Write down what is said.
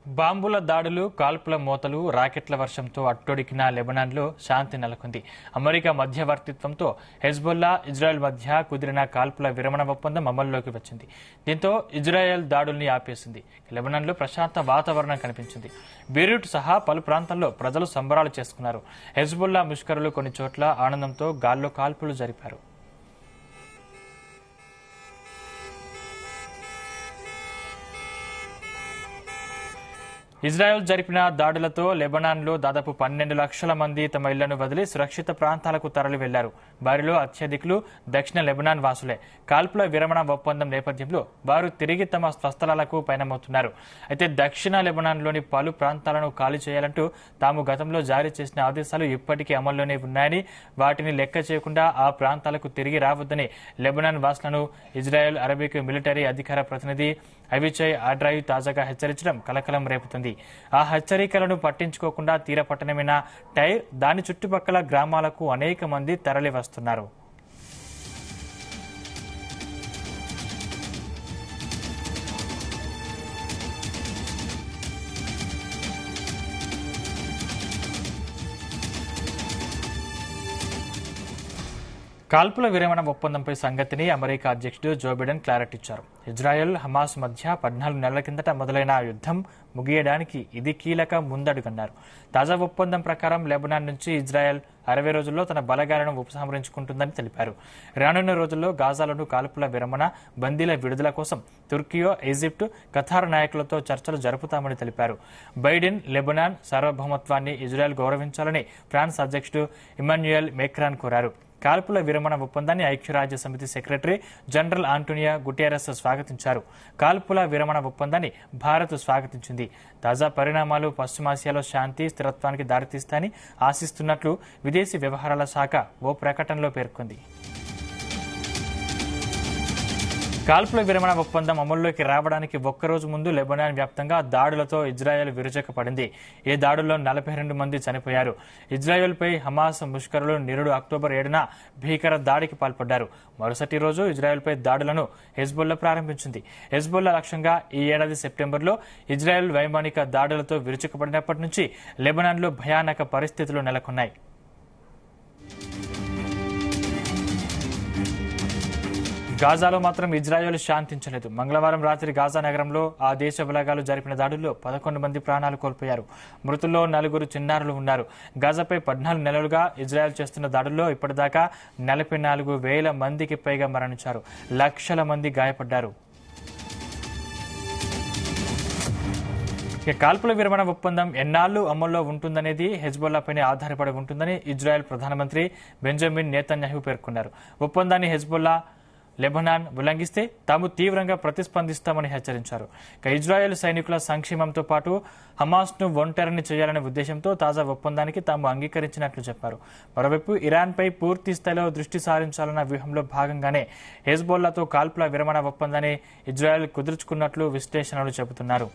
బాంబుల దాడులు, కాల్పుల మోతలు, రాకెట్ల వర్షంతో అట్టొడికిన లెబనాన్లో శాంతి నెలకొంది. అమెరికా మధ్యవర్తిత్వంతో హెజ్బొల్లా, ఇజ్రాయెల్ మధ్య కుదిరిన కాల్పుల విరమణ ఒప్పందం అమల్లోకి వచ్చింది. దీంతో ఇజ్రాయెల్ దాడుల్ని ఆపేసింది. లెబనాన్లో ప్రశాంత వాతావరణం కనిపించింది. బీరూట్ సహా పలు ప్రాంతాల్లో ప్రజలు సంబరాలు చేసుకున్నారు. హెజ్బొల్లా ముష్కరులు కొన్ని చోట్ల ఆనందంతో గాల్లో కాల్పులు జరిపారు. ఇజ్రాయెల్ జరిపిన దాడులతో లెబనాన్లో దాదాపు 12 లక్షల మంది తమ ఇళ్లను వదిలి సురక్షిత ప్రాంతాలకు తరలి వెళ్లారు. వారిలో అత్యధికులు దక్షిణ లెబనాన్ వాసులే. కాల్పుల విరమణ ఒప్పందం నేపథ్యంలో వారు తిరిగి తమ స్వస్థలాలకు పయనమవుతున్నారు. అయితే దక్షిణ లెబనాన్లోని పలు ప్రాంతాలను ఖాళీ చేయాలంటూ తాము గతంలో జారీ చేసిన ఆదేశాలు ఇప్పటికీ అమల్లోనే ఉన్నాయని, వాటిని లెక్క చేయకుండా ఆ ప్రాంతాలకు తిరిగి రావద్దని లెబనాన్ వాసులను ఇజ్రాయెల్ అరబిక్ మిలిటరీ అధికార ప్రతినిధి అవిచయ్ ఆడ్రాయు తాజాగా హెచ్చరించడం కలకలం రేపుతుంది. ఆ హెచ్చరికలను పట్టించుకోకుండా తీర పట్టణమైన టైర్, దాని చుట్టుపక్కల గ్రామాలకు అనేక మంది తరలి వస్తున్నారు. కాల్పుల విరమణ ఒప్పందంపై సంగతిని అమెరికా అధ్యక్షుడు జో బిడెన్ క్లారిటీ ఇచ్చారు. ఇజ్రాయెల్, హమాస్ మధ్య 14 నెలల కిందట మొదలైన యుద్ధం ముగియడానికి ఇది కీలక ముందడుగన్నారు. తాజా ఒప్పందం ప్రకారం లెబనాన్ నుంచి ఇజ్రాయెల్ 60 రోజుల్లో తన బలగాలను ఉపసంహరించుకుంటుందని తెలిపారు. రానున్న రోజుల్లో గాజాలోను కాల్పుల విరమణ, బందీల విడుదల కోసం తుర్కియో, ఈజిప్టు, ఖతార్ నాయకులతో చర్చలు జరుపుతామని తెలిపారు. బైడెన్ లెబనాన్ సార్వభౌమత్వాన్ని ఇజ్రాయెల్ గౌరవించాలని ఫ్రాన్స్ అధ్యక్షుడు ఇమాన్యుయల్ మేక్రాన్ కోరారు. కాల్పుల విరమణ ఒప్పందాన్ని ఐక్యరాజ్య సమితి సెక్రటరీ జనరల్ ఆంటోనియో గుటెరస్ స్వాగతించారు. కాల్పుల విరమణ ఒప్పందాన్ని భారత్ స్వాగతించింది. తాజా పరిణామాలు పశ్చిమాసియాలో శాంతి, స్థిరత్వానికి దారితీస్తాయని ఆశిస్తున్నట్లు విదేశీ వ్యవహారాల శాఖ ఓ ప్రకటనలో పేర్కొంది. కాల్పుల విరమణ ఒప్పందం అమల్లోకి రావడానికి ఒక్కరోజు ముందు లెబనాన్ వ్యాప్తంగా దాడులతో ఇజ్రాయెల్ విరుచుకుపడింది. ఈ దాడుల్లో 42 మంది చనిపోయారు. ఇజ్రాయెల్పై హమాస్ ముష్కరులు నిరుడు అక్టోబర్ 7న భీకర దాడికి పాల్పడ్డారు. మరుసటి రోజు ఇజ్రాయెల్పై దాడులను హెజ్బొల్లా ప్రారంభించింది. హెజ్బొల్లా లక్ష్యంగా ఈ ఏడాది సెప్టెంబర్లో ఇజ్రాయెల్ వైమానిక దాడులతో విరుచుకుపడినప్పటి నుంచి లెబనాన్లో భయానక పరిస్థితులు నెలకొన్నాయి. గాజాలో మాత్రం ఇజ్రాయెల్ శాంతించలేదు. మంగళవారం రాత్రి గాజా నగరంలో ఆ దేశ బలగాలు జరిపిన దాడుల్లో 11 మంది ప్రాణాలు కోల్పోయారు. మృతుల్లో 4 చిన్నారులు ఉన్నారు. గాజాపై 14 నెలలుగా ఇజ్రాయెల్ చేస్తున్న దాడుల్లో ఇప్పటిదాకా 44,000 మందికి పైగా మరణించారు. లక్షల మంది గాయపడ్డారు. కాల్పుల విరమణ ఒప్పందం ఎన్నాళ్లు అమల్లో ఉంటుందనేది హెజ్బొల్లాపైనే ఆధారపడి ఉంటుందని ఇజ్రాయెల్ ప్రధానమంత్రి బెంజమిన్ నెతన్యాహు పేర్కొన్నారు. ఒప్పందాన్ని హెజ్బొల్లా, లెబనాన్ ఉల్లంఘిస్తే తాము తీవ్రంగా ప్రతిస్పందిస్తామని హెచ్చరించారు. ఇజ్రాయెల్ సైనికుల సంక్షేమంతో పాటు హమాస్ను ఒంటరిని చేయాలనే ఉద్దేశంతో తాజా ఒప్పందానికి తాము అంగీకరించినట్లు చెప్పారు. మరోవైపు ఇరాన్పై పూర్తి స్థాయిలో దృష్టి సారించాలన్న వ్యూహంలో భాగంగానే హెజ్బొల్లాతో కాల్పుల విరమణ ఒప్పందాన్ని ఇజ్రాయెల్ కుదుర్చుకున్నట్లు విశ్లేషణలు చెబుతున్నారు.